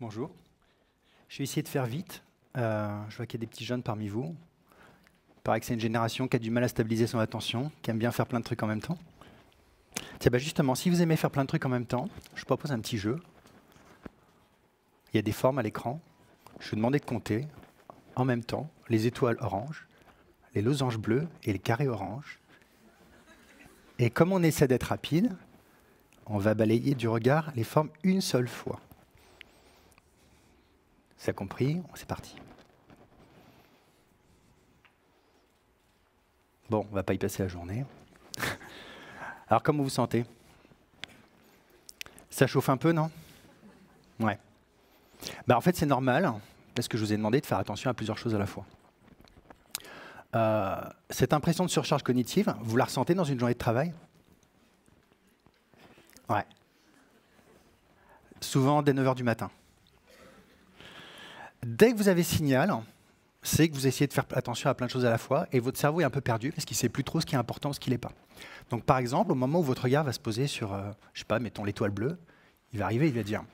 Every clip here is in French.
Bonjour. Je vais essayer de faire vite. Je vois qu'il y a des petits jeunes parmi vous. Il paraît que c'est une génération qui a du mal à stabiliser son attention, qui aime bien faire plein de trucs en même temps. Tiens, bah justement, si vous aimez faire plein de trucs en même temps, je vous propose un petit jeu. Il y a des formes à l'écran. Je vais demander de compter en même temps les étoiles oranges, les losanges bleus et les carrés oranges. Et comme on essaie d'être rapide, on va balayer du regard les formes une seule fois. Ça compris? C'est parti. Bon, on ne va pas y passer la journée. Alors, comment vous vous sentez? Ça chauffe un peu, non? Ouais. Bah, en fait, c'est normal, parce que je vous ai demandé de faire attention à plusieurs choses à la fois. Cette impression de surcharge cognitive, vous la ressentez dans une journée de travail? Ouais. Souvent dès 9 h du matin. Dès que vous avez signal, c'est que vous essayez de faire attention à plein de choses à la fois et votre cerveau est un peu perdu parce qu'il ne sait plus trop ce qui est important ou ce qui ne l'est pas. Donc par exemple, au moment où votre regard va se poser sur, je sais pas, mettons l'étoile bleue, il va arriver, il va dire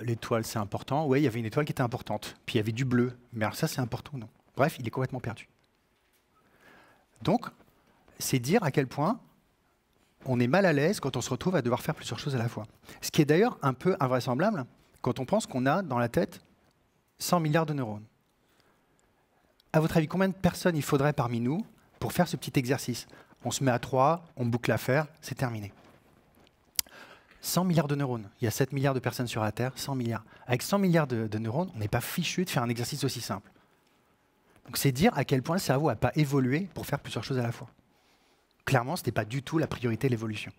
l'étoile c'est important, oui il y avait une étoile qui était importante, puis il y avait du bleu, mais alors ça c'est important ou non? Bref, il est complètement perdu. Donc, c'est dire à quel point on est mal à l'aise quand on se retrouve à devoir faire plusieurs choses à la fois. Ce qui est d'ailleurs un peu invraisemblable quand on pense qu'on a dans la tête 100 milliards de neurones. À votre avis, combien de personnes il faudrait parmi nous pour faire ce petit exercice? On se met à 3, on boucle l'affaire, c'est terminé. 100 milliards de neurones. Il y a 7 milliards de personnes sur la Terre, 100 milliards. Avec 100 milliards de neurones, on n'est pas fichu de faire un exercice aussi simple. Donc c'est dire à quel point le cerveau n'a pas évolué pour faire plusieurs choses à la fois. Clairement, ce n'était pas du tout la priorité de l'évolution.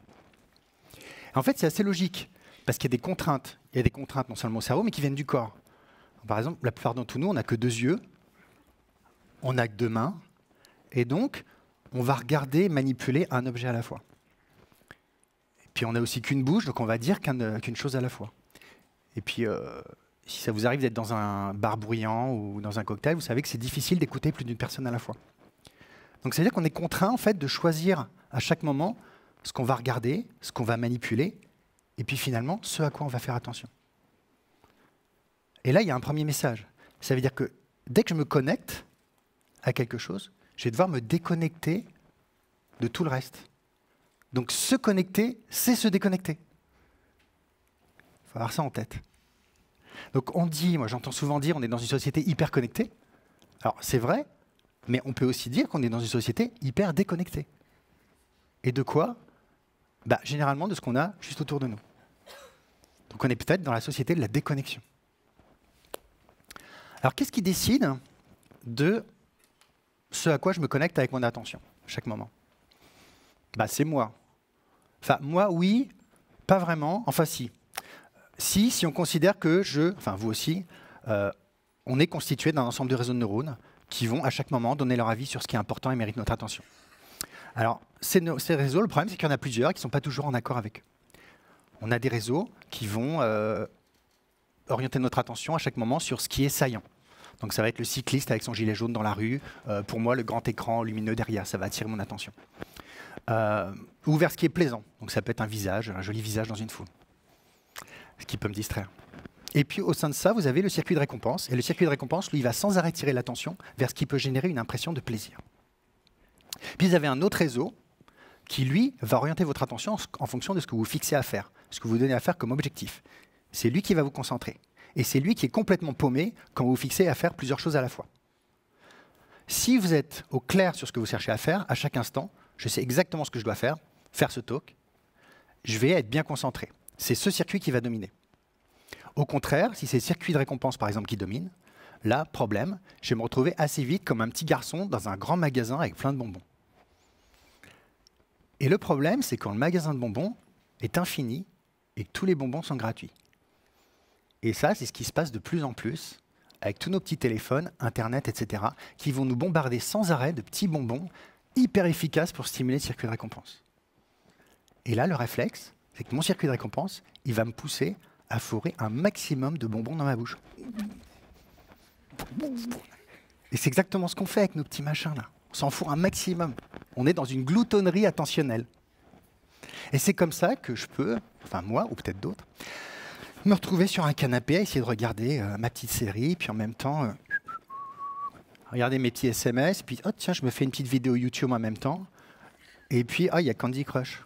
En fait, c'est assez logique, parce qu'il y a des contraintes. Il y a des contraintes non seulement au cerveau, mais qui viennent du corps. Par exemple, la plupart d'entre nous, on n'a que 2 yeux, on n'a que 2 mains, et donc, on va regarder, manipuler un objet à la fois. Et puis, on n'a aussi qu'une bouche, donc on va dire qu'une chose à la fois. Et puis, si ça vous arrive d'être dans un bar bruyant ou dans un cocktail, vous savez que c'est difficile d'écouter plus d'une personne à la fois. Donc, ça veut dire qu'on est contraint, en fait, de choisir à chaque moment ce qu'on va regarder, ce qu'on va manipuler, et puis finalement, ce à quoi on va faire attention. Et là, il y a un premier message. Ça veut dire que dès que je me connecte à quelque chose, je vais devoir me déconnecter de tout le reste. Donc se connecter, c'est se déconnecter. Il faut avoir ça en tête. Donc on dit, moi j'entends souvent dire, on est dans une société hyper connectée. Alors c'est vrai, mais on peut aussi dire qu'on est dans une société hyper déconnectée. Et de quoi? Bah, généralement de ce qu'on a juste autour de nous. Donc on est peut-être dans la société de la déconnexion. Alors qu'est-ce qui décide de ce à quoi je me connecte avec mon attention à chaque moment? Bah, c'est moi. Enfin, moi, oui, pas vraiment. Enfin, si. Si on considère que enfin vous aussi, on est constitué d'un ensemble de réseaux de neurones qui vont à chaque moment donner leur avis sur ce qui est important et mérite notre attention. Alors, ces réseaux, le problème, c'est qu'il y en a plusieurs qui ne sont pas toujours en accord avec eux. On a des réseaux qui vont orienter notre attention à chaque moment sur ce qui est saillant. Donc ça va être le cycliste avec son gilet jaune dans la rue. Pour moi, le grand écran lumineux derrière, ça va attirer mon attention. Ou vers ce qui est plaisant. Donc ça peut être un visage, un joli visage dans une foule. Ce qui peut me distraire. Et puis au sein de ça, vous avez le circuit de récompense. Et le circuit de récompense, lui, il va sans arrêt tirer l'attention vers ce qui peut générer une impression de plaisir. Puis vous avez un autre réseau qui, lui, va orienter votre attention en fonction de ce que vous fixez à faire, ce que vous donnez à faire comme objectif. C'est lui qui va vous concentrer. Et c'est lui qui est complètement paumé quand vous vous fixez à faire plusieurs choses à la fois. Si vous êtes au clair sur ce que vous cherchez à faire, à chaque instant, je sais exactement ce que je dois faire ce talk, je vais être bien concentré. C'est ce circuit qui va dominer. Au contraire, si c'est le circuit de récompense, par exemple, qui domine, là, problème, je vais me retrouver assez vite comme un petit garçon dans un grand magasin avec plein de bonbons. Et le problème, c'est quand le magasin de bonbons est infini et que tous les bonbons sont gratuits. Et ça, c'est ce qui se passe de plus en plus avec tous nos petits téléphones, Internet, etc., qui vont nous bombarder sans arrêt de petits bonbons hyper efficaces pour stimuler le circuit de récompense. Et là, le réflexe, c'est que mon circuit de récompense, il va me pousser à fourrer un maximum de bonbons dans ma bouche. Et c'est exactement ce qu'on fait avec nos petits machins là. On s'en fourre un maximum. On est dans une gloutonnerie attentionnelle. Et c'est comme ça que je peux, enfin moi ou peut-être d'autres, me retrouver sur un canapé à essayer de regarder ma petite série, puis en même temps, regarder mes petits SMS, puis oh tiens, je me fais une petite vidéo YouTube en même temps, et puis il y a Candy Crush,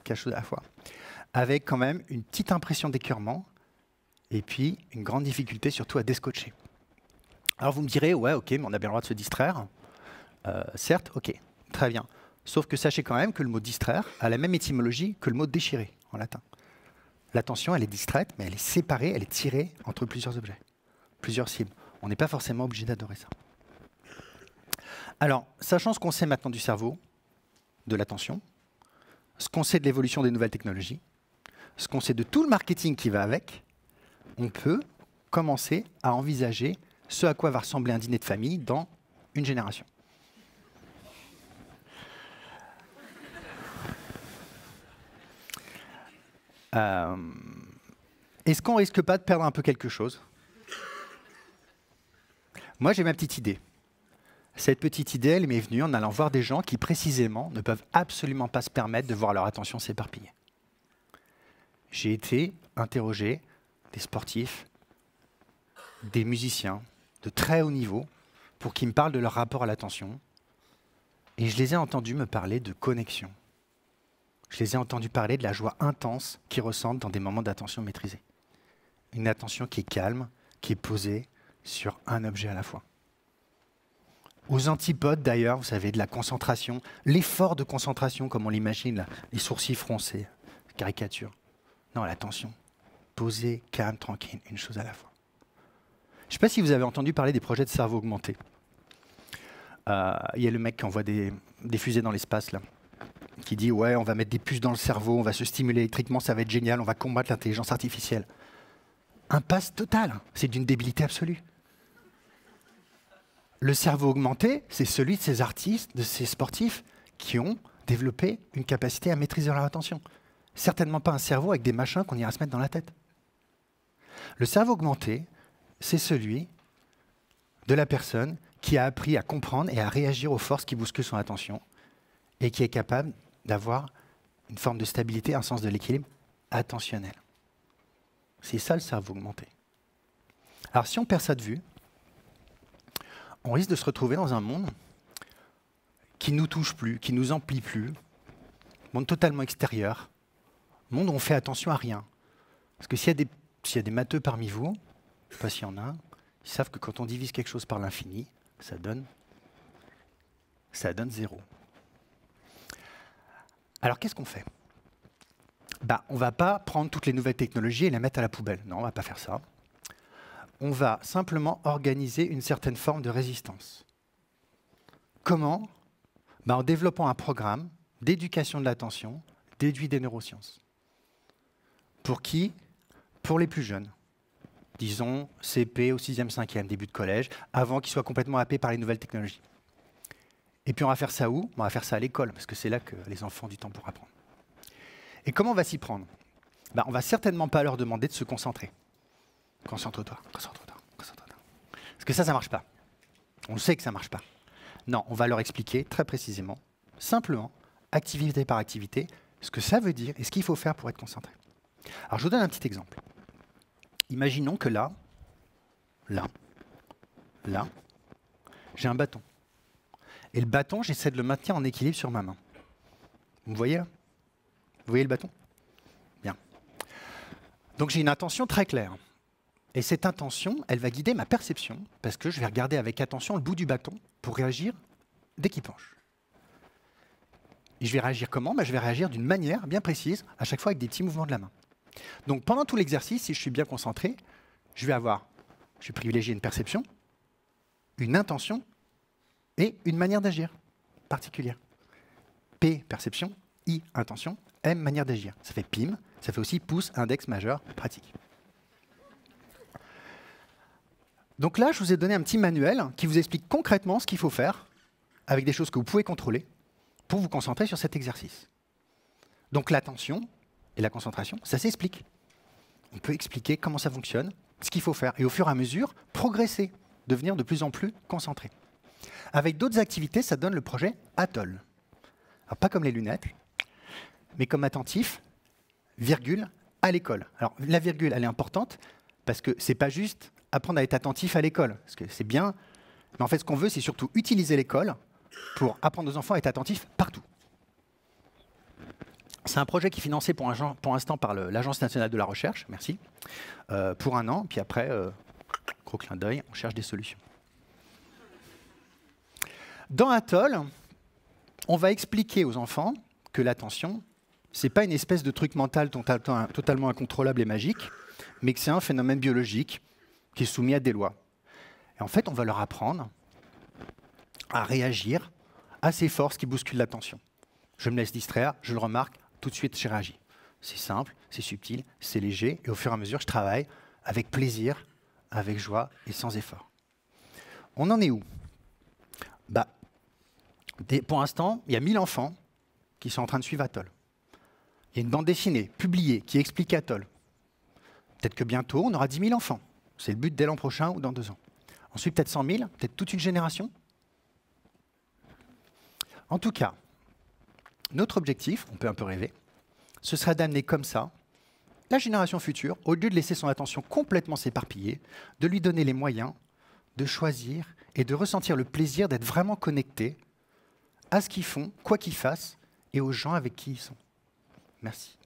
quelque chose à la fois, avec quand même une petite impression d'écœurement, et puis une grande difficulté surtout à descotcher. Alors vous me direz, ouais, ok, mais on a bien le droit de se distraire. Certes, ok, très bien. Sauf que sachez quand même que le mot distraire a la même étymologie que le mot déchirer en latin. L'attention, elle est distraite, mais elle est séparée, elle est tirée entre plusieurs objets, plusieurs cibles. On n'est pas forcément obligé d'adorer ça. Alors, sachant ce qu'on sait maintenant du cerveau, de l'attention, ce qu'on sait de l'évolution des nouvelles technologies, ce qu'on sait de tout le marketing qui va avec, on peut commencer à envisager ce à quoi va ressembler un dîner de famille dans une génération. Est-ce qu'on risque pas de perdre un peu quelque chose? Moi, j'ai ma petite idée. Cette petite idée, elle m'est venue en allant voir des gens qui, précisément, ne peuvent absolument pas se permettre de voir leur attention s'éparpiller. J'ai été interroger des sportifs, des musiciens de très haut niveau pour qu'ils me parlent de leur rapport à l'attention. Et je les ai entendus me parler de connexion. Je les ai entendus parler de la joie intense qu'ils ressentent dans des moments d'attention maîtrisée. Une attention qui est calme, qui est posée sur un objet à la fois. Aux antipodes d'ailleurs, vous savez, de la concentration, l'effort de concentration comme on l'imagine, là, les sourcils froncés, caricature. Non, l'attention, posée, calme, tranquille, une chose à la fois. Je ne sais pas si vous avez entendu parler des projets de cerveau augmenté. Il y a le mec qui envoie des fusées dans l'espace, là, qui dit « Ouais, on va mettre des puces dans le cerveau, on va se stimuler électriquement, ça va être génial, on va combattre l'intelligence artificielle. » Impasse totale, c'est d'une débilité absolue. Le cerveau augmenté, c'est celui de ces artistes, de ces sportifs qui ont développé une capacité à maîtriser leur attention. Certainement pas un cerveau avec des machins qu'on ira se mettre dans la tête. Le cerveau augmenté, c'est celui de la personne qui a appris à comprendre et à réagir aux forces qui bousculent son attention et qui est capable d'avoir une forme de stabilité, un sens de l'équilibre attentionnel. C'est ça le cerveau augmenté. Alors si on perd ça de vue, on risque de se retrouver dans un monde qui ne nous touche plus, qui ne nous emplit plus, monde totalement extérieur, monde où on fait attention à rien. Parce que s'il y a des matheux parmi vous, je ne sais pas s'il y en a, ils savent que quand on divise quelque chose par l'infini, ça donne 0. Alors qu'est-ce qu'on fait? On ne va pas prendre toutes les nouvelles technologies et les mettre à la poubelle. Non, on ne va pas faire ça. On va simplement organiser une certaine forme de résistance. Comment? En développant un programme d'éducation de l'attention déduit des neurosciences. Pour qui? Pour les plus jeunes. Disons CP au 6e, 5e, début de collège, avant qu'ils soient complètement happés par les nouvelles technologies. Et puis on va faire ça où? On va faire ça à l'école, parce que c'est là que les enfants ont du temps pour apprendre. Et comment on va s'y prendre? On ne va certainement pas leur demander de se concentrer. Concentre-toi, concentre-toi, concentre-toi. Parce que ça ne marche pas. On sait que ça ne marche pas. Non, on va leur expliquer très précisément, simplement, activité par activité, ce que ça veut dire et ce qu'il faut faire pour être concentré. Alors je vous donne un petit exemple. Imaginons que là, j'ai un bâton. Et le bâton, j'essaie de le maintenir en équilibre sur ma main. Vous me voyez là? Vous voyez le bâton? Bien. Donc j'ai une intention très claire. Et cette intention, elle va guider ma perception, parce que je vais regarder avec attention le bout du bâton pour réagir dès qu'il penche. Et je vais réagir comment? Je vais réagir d'une manière bien précise, à chaque fois avec des petits mouvements de la main. Donc pendant tout l'exercice, si je suis bien concentré, je vais privilégier une perception, une intention et une manière d'agir particulière. P, perception, I, intention, M, manière d'agir. Ça fait PIM, ça fait aussi pouce, index, majeur, pratique. Donc là, je vous ai donné un petit manuel qui vous explique concrètement ce qu'il faut faire avec des choses que vous pouvez contrôler pour vous concentrer sur cet exercice. Donc l'attention et la concentration, ça s'explique. On peut expliquer comment ça fonctionne, ce qu'il faut faire, et au fur et à mesure, progresser, devenir de plus en plus concentré. Avec d'autres activités, ça donne le projet Atoll. Alors pas comme les lunettes, mais comme attentif, virgule, à l'école. Alors, la virgule, elle est importante parce que c'est pas juste apprendre à être attentif à l'école. Parce que c'est bien, mais en fait, ce qu'on veut, c'est surtout utiliser l'école pour apprendre aux enfants à être attentifs partout. C'est un projet qui est financé pour l'instant par l'Agence nationale de la recherche, merci, pour 1 an. Puis après, gros clin d'œil, on cherche des solutions. Dans Atoll, on va expliquer aux enfants que l'attention, ce n'est pas une espèce de truc mental totalement incontrôlable et magique, mais que c'est un phénomène biologique qui est soumis à des lois. Et en fait, on va leur apprendre à réagir à ces forces qui bousculent l'attention. Je me laisse distraire, je le remarque, tout de suite, je réagis. C'est simple, c'est subtil, c'est léger, et au fur et à mesure, je travaille avec plaisir, avec joie et sans effort. On en est où? Pour l'instant, il y a 1000 enfants qui sont en train de suivre Atoll. Il y a une bande dessinée publiée qui explique Atoll. Peut-être que bientôt, on aura 10 000 enfants. C'est le but dès l'an prochain ou dans 2 ans. Ensuite, peut-être 100 000, peut-être toute une génération. En tout cas, notre objectif, on peut un peu rêver, ce sera d'amener comme ça la génération future, au lieu de laisser son attention complètement s'éparpiller, de lui donner les moyens de choisir et de ressentir le plaisir d'être vraiment connecté à ce qu'ils font, quoi qu'ils fassent, et aux gens avec qui ils sont. Merci.